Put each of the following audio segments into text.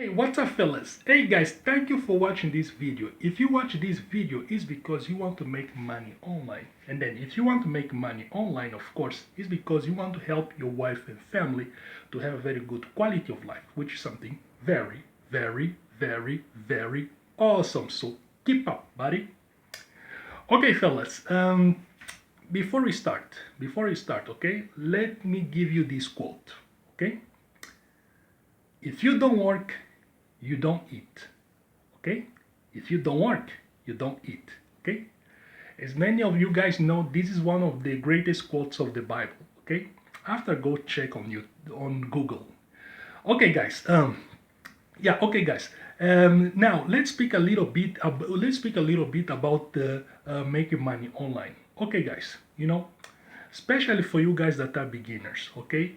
Hey, what's up fellas? Hey guys, thank you for watching this video. If you watch this video, it's because you want to make money online. And then if you want to make money online, of course, it's because you want to help your wife and family to have a very good quality of life, which is something very, very, very, very awesome. So keep up, buddy. Okay, fellas, before we start, okay, let me give you this quote, okay? If you don't work, you don't eat, okay? If you don't work, you don't eat, okay? As many of you guys know, this is one of the greatest quotes of the Bible, okay? After, go check on Google. Okay, guys. Okay, guys. Now let's speak a little bit. About making money online. Okay, guys. Especially for you guys that are beginners. Okay,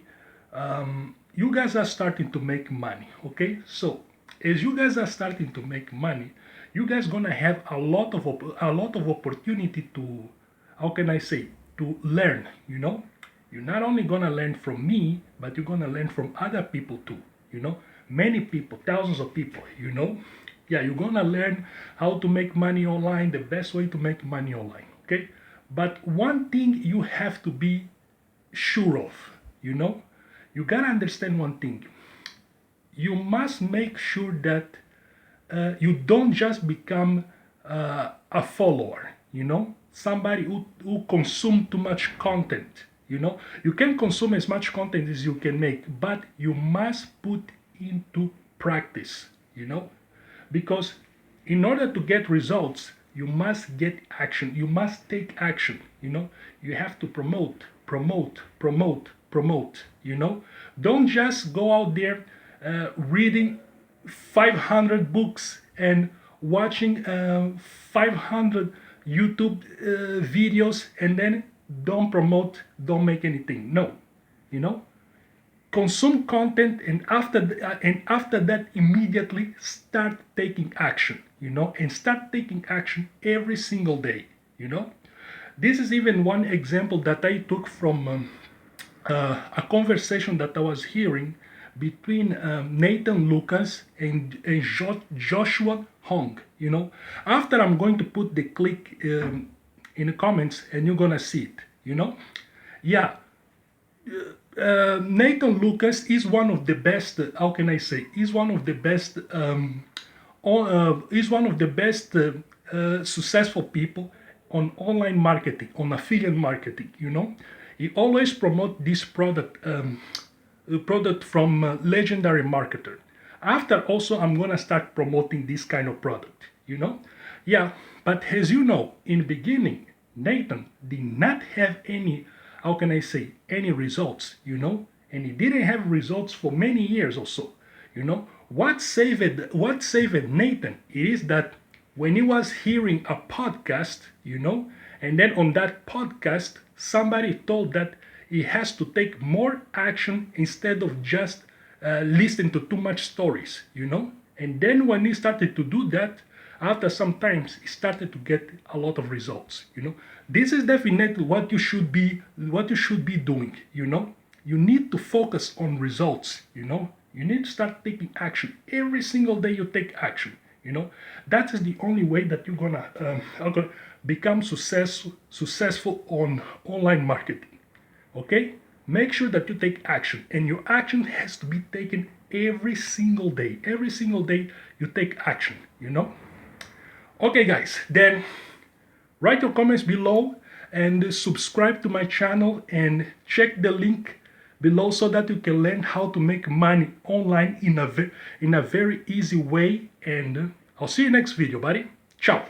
you guys are starting to make money. Okay, so as you guys are starting to make money, you guys gonna have a lot of opportunity to, how can I say, to learn. You're not only gonna learn from me, but you're gonna learn from other people too. Many people, thousands of people. Yeah, you're gonna learn how to make money online, the best way to make money online. Okay, but one thing you have to be sure of, you gotta understand one thing. You must make sure that you don't just become a follower, somebody who consume too much content. You can consume as much content as you can make, but you must put into practice, because in order to get results, you must get action. You must take action. You have to promote. Don't just go out there reading 500 books and watching 500 YouTube videos and then don't promote, don't make anything. No, consume content, and after that immediately start taking action, and start taking action every single day. This is even one example that I took from a conversation that I was hearing between Nathan Lucas and Joshua Hong. After, I'm going to put the click in the comments and you're gonna see it. Yeah, Nathan Lucas is one of the best, how can I say, is one of the best successful people on online marketing, on affiliate marketing. He always promote this product from Legendary Marketer. After, also, I'm gonna start promoting this kind of product. Yeah, but as you know, in the beginning, Nathan did not have any, how can I say, any results, and he didn't have results for many years or so. What saved Nathan is that when he was hearing a podcast, and then on that podcast, somebody told that he has to take more action instead of just listening to too much stories, And then when he started to do that, after some time, he started to get a lot of results, This is definitely what you should be doing, You need to focus on results, You need to start taking action. Every single day you take action, That is the only way that you're gonna become successful on online marketing. Okay? Make sure that you take action, and your action has to be taken every single day. Every single day you take action, Okay, guys, then write your comments below and subscribe to my channel and check the link below so that you can learn how to make money online in a very easy way. And I'll see you next video, buddy. Ciao.